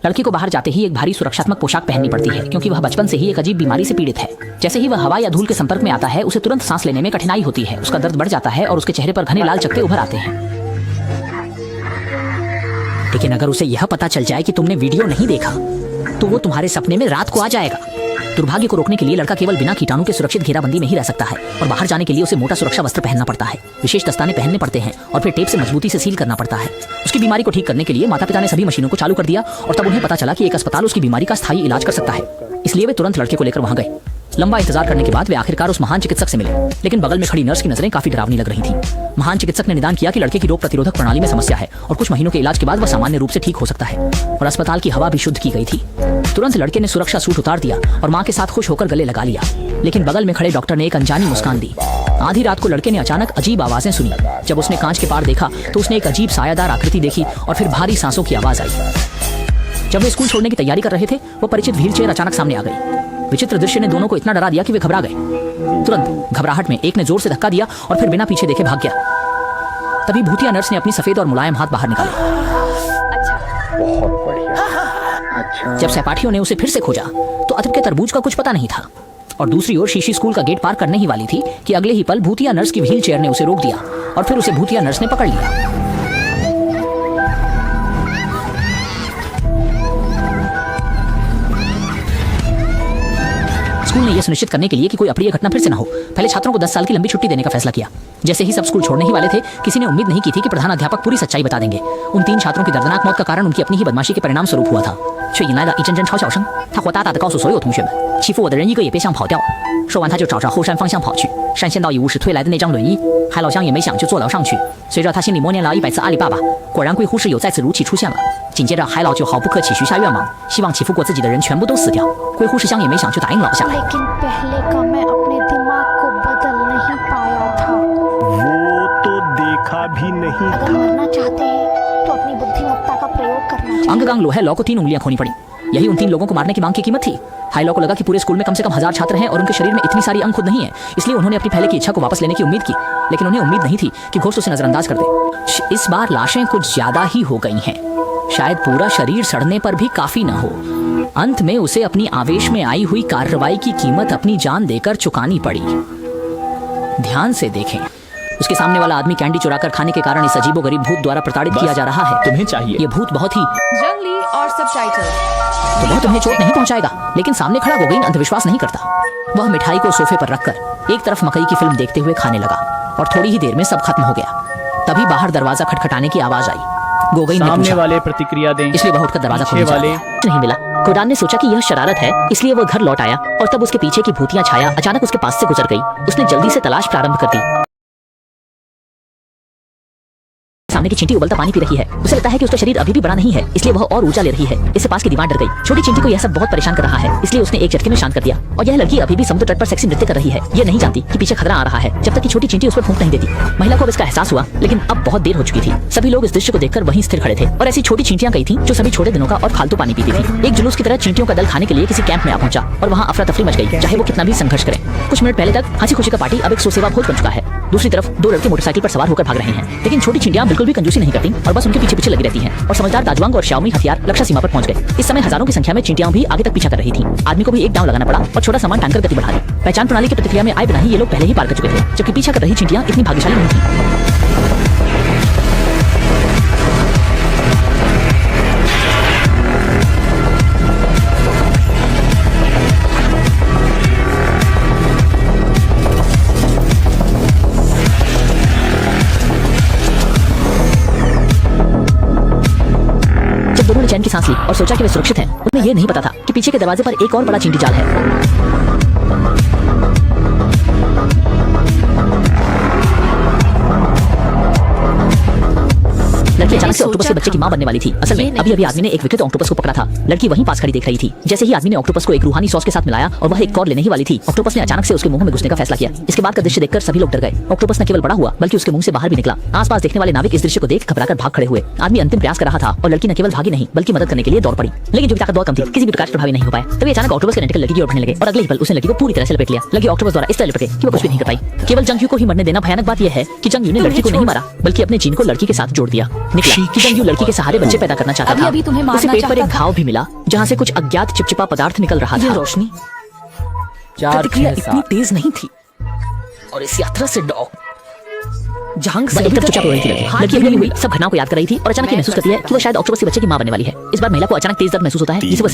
लड़के को बाहर जाते ही एक भारी सुरक्षात्मक पोशाक पहननी पड़ती है, क्योंकि वह बचपन से ही एक अजीब बीमारी से पीड़ित है। जैसे ही वह हवा या धूल के संपर्क में आता है, उसे तुरंत सांस लेने में कठिनाई होती है, उसका दर्द बढ़ जाता है और उसके चेहरे पर घने लाल चकत्ते उभर आते हैं। लेकिन अगर उसे यह पता चल जाए कि तुमने वीडियो नहीं देखा, तो वो तुम्हारे सपने में रात को आ जाएगा। दुर्भाग्य को रोकने के लिए लड़का केवल बिना कीटाणु के सुरक्षित घेराबंदी में ही रह सकता है, और बाहर जाने के लिए उसे मोटा सुरक्षा वस्त्र पहनना पड़ता है, विशेष दस्ताने पहनने पड़ते हैं और फिर टेप से मजबूती से सील करना पड़ता है। उसकी बीमारी को ठीक करने के लिए माता पिता ने सभी मशीनों को चालू कर दिया, और तब उन्हें पता चला कि एक अस्पताल उसकी बीमारी का स्थायी इलाज कर सकता है। इसलिए वे तुरंत लड़के को लेकर वहां गए। लंबा इंतजार करने के बाद वे आखिरकार उस महान चिकित्सक से मिले, लेकिन बगल में खड़ी नर्स की नजरें काफी डरावनी लग रही थीं। महान चिकित्सक ने निदान किया कि लड़के की रोग प्रतिरोधक प्रणाली में समस्या है और कुछ महीनों के इलाज के बाद वह सामान्य रूप से ठीक हो सकता है, और अस्पताल की हवा भी शुद्ध की गई थी। तुरंत लड़के ने सुरक्षा सूट उतार दिया और मां के साथ खुश होकर गले लगा लिया, लेकिन बगल में खड़े डॉक्टर ने एक अनजानी मुस्कान दी। आधी रात को लड़के ने अचानक अजीब आवाजें सुनी। जब उसने कांच के पार देखा तो उसने एक अजीब सायादार आकृति देखी और फिर भारी सांसों की आवाज आई। जब वे स्कूल छोड़ने की तैयारी कर रहे थे, वो परिचित व्हीलचेयर अचानक सामने आ गई। विचित्र दृश्य ने दोनों को इतना डरा दिया कि वे घबरा गए। तुरंत घबराहट में एक ने जोर से धक्का दिया और फिर बिना पीछे देखे भाग गया। तभी भूतिया नर्स ने अपनी सफेद और मुलायम हाथ बाहर निकाले। बहुत बढ़िया। जब सहपाठियों ने उसे फिर से खोजा तो अदब के तरबूज का कुछ पता नहीं था, और दूसरी ओर शीशी स्कूल का गेट पार करने ही वाली थी कि अगले ही पल भूतिया नर्स की व्हील चेयर ने उसे रोक दिया और फिर उसे भूतिया नर्स ने पकड़ लिया। स्कूल ने यह सुनिश्चित करने के लिए कि कोई अप्रिय घटना फिर से न हो, पहले छात्रों को 10 साल की लंबी छुट्टी देने का फैसला किया। जैसे ही सब स्कूल छोड़ने ही वाले थे, किसी ने उम्मीद नहीं की थी कि प्रधान अध्यापक पूरी सच्चाई बता देंगे। उन 3 छात्रों की दर्दनाक मौत का कारण उनकी अपनी ही बदमाशी के परिणाम स्वरूप हुआ था। 却引来了一阵阵嘲笑声。他火大大地告诉所有同学们，欺负我的人一个也别想跑掉。说完，他就找着后山方向跑去。单线到医务室推来的那张轮椅，海老乡也没想就坐了上去。随着他心里默念了100次阿里巴巴，果然贵护室友再次如期出现了。紧接着，海老就毫不客气许下愿望，希望欺负过自己的人全部都死掉。贵护士乡也没想就答应了下来。 भी नहीं। अगर मरना चाहते हैं तो अपनी बुद्धिमत्ता का प्रयोग करना चाहिए। अंगगांग लोहे लॉ को 3 उंगलियां खोनी पड़ी। यही उन 3 लोगों को मारने की मांग की कीमत थी। हाई लॉ को लगा कि पूरे स्कूल में कम से कम 1000 छात्र हैं और उनके शरीर में इतनी सारी अंग खुद नहीं है, इसलिए उन्होंने अपनी पहले की इच्छा को वापस लेने की उम्मीद की, लेकिन उन्हें उम्मीद नहीं थी कि घोस्ट उसे नजरअंदाज कर दे। इस बार लाशें कुछ ज्यादा ही हो गई हैं, शायद पूरा शरीर सड़ने पर भी काफी न हो। अंत में उसे अपनी आवेश में आई हुई कार्रवाई की कीमत अपनी जान देकर चुकानी पड़ी। ध्यान से देखें, उसके सामने वाला आदमी कैंडी चुराकर खाने के कारण इस अजीबोगरीब भूत द्वारा प्रताड़ित किया जा रहा है। तुम्हें चाहिए ये भूत बहुत ही जंगली और सबटाइटल तो वह तुम्हें चोट नहीं पहुंचाएगा, लेकिन सामने खड़ा गोगेन अंधविश्वास नहीं करता। वह मिठाई को सोफे पर रखकर एक तरफ मकई की फिल्म देखते हुए खाने लगा और थोड़ी ही देर में सब खत्म हो गया। तभी बाहर दरवाजा खटखटाने की आवाज आई। गोगेन ने सामने पूछा, वाले प्रतिक्रिया दें, इसलिए वह उठकर दरवाजा खोलने वाले नहीं मिला। कोडान ने सोचा कि यह शरारत है, इसलिए वह घर लौट आया और तब उसके पीछे की भूतिया छाया अचानक उसके पास से गुजर गई। उसने जल्दी से तलाश प्रारंभ कर दी। सामने की चींटी उबलता पानी पी रही है। उसे लगता है कि उसका शरीर अभी भी बड़ा नहीं है, इसलिए वह और ऊर्जा ले रही है। इससे पास की दीवार डर गई। छोटी चींटी को यह सब बहुत परेशान कर रहा है, इसलिए उसने एक झटके में शांत कर दिया। और यह लड़की अभी भी समुद्र तट पर सेक्सी नृत्य कर रही है। यह नहीं जानती कि पीछे खतरा आ रहा है, जब तक कि छोटी चींटी उस पर फूंक नहीं देती। महिला को अब इसका एहसास हुआ, लेकिन अब बहुत देर हो चुकी थी। सभी लोग इस दृश्य को देखकर वहीं स्थिर खड़े थे, और ऐसी छोटी चींटियां कई थी जो सभी छोटे दिनों का और फालतू पानी पीती थी। एक जुलूस की तरह चींटियों का दल खाने के लिए किसी कैंप में आ पहुंचा और वहां अफरा तफरी मच गई, चाहे वो कितना भी संघर्ष करें। कुछ मिनट पहले तक हंसी खुशी का पार्टी अब एक सोसेवा भोज बन चुका है। दूसरी तरफ 2 लड़के मोटरसाइकिल पर सवार होकर भाग रहे हैं, लेकिन छोटी चींटियां बिल्कुल भी कंजूसी नहीं करती और बस उनके पीछे पीछे लगी रहती हैं। और समझदार दाजवांग और शाओमी हथियार लक्ष्य सीमा पर पहुंच गए। इस समय हजारों की संख्या में चींटियां भी आगे तक पीछा कर रही थीं। आदमी को भी एक दांव लगाना पड़ा और छोटा सामान टांगकर गति बढ़ा दी। पहचान प्रणाली की प्रतिक्रिया में आए बिना ही ये लोग पहले ही पार कर चुके थे, जबकि पीछा कर रही चींटियां इतनी भाग्यशाली नहीं थी। दोनों ने चैन की सांस ली और सोचा कि वे सुरक्षित हैं। उन्हें यह नहीं पता था कि पीछे के दरवाजे पर एक और बड़ा चींटी जाल है। लड़की अचानक से ऑक्टोपस के बच्चे की मां बनने वाली थी। असल में अभी आदमी ने एक विकृत ऑक्टोपस को पकड़ा था। लड़की वहीं पास खड़ी देख रही थी। जैसे ही आदमी ने ऑक्टोपस को एक रूहानी सॉस के साथ मिलाया और वह एक और लेने ही वाली थी, ऑक्टोपस ने अचानक से उसके मुंह में घुसने का फैसला किया। इसके बाद का दृश्य देखकर सभी लोग डर गए। ऑक्टोपस न केवल बड़ा हुआ बल्कि उसके मुंह से बाहर भी निकला। आसपास देखने वाले नाविक इस दृश्य को देख घबराकर भाग खड़े हुए। आदमी अंतिम प्रयास कर रहा था और लड़की न केवल भागी नहीं बल्कि मदद करने के लिए दौड़ पड़ी, लेकिन जो ताकत बहुत कम थी, किसी भी प्रकार से प्रभावी नहीं हो पाया। तभी अचानक ऑक्टोपस के टेंटिकल लड़की की ओर बढ़ने लगे और अगले ही पल उसने लड़की को पूरी तरह से लपेट लिया। लड़की ऑक्टोपस द्वारा इस तरह लपटे कि वो कुछ भी नहीं कर पाई। केवल जंगयू को ही मरने देना। भयानक बात यह है कि जंगयू ने लड़की को नहीं मारा बल्कि अपने जीन को लड़की के साथ जोड़ दिया। निकला कि जंग लड़की के सहारे बच्चे पैदा करना चाहता था। अभी तुम्हें मारना उसे पेट पर एक चाहता था। घाव भी मिला जहाँ से कुछ अज्ञात चिपचिपा पदार्थ निकल रहा था। रोशनी 4 प्रतिक्रिया 6 इतनी 7 तेज नहीं थी और इस यात्रा से डॉग जहांग से एकदम चुपचाप रोने लगी। लड़की अभी हुई सब घटनाओं को याद कर रही थी और अचानक ये महसूस करती है कि वो शायद ऑक्टोपस के बच्चे की मां बनने वाली है। इस बार महिला को अचानक तेज दर्द महसूस होता है जिसे वो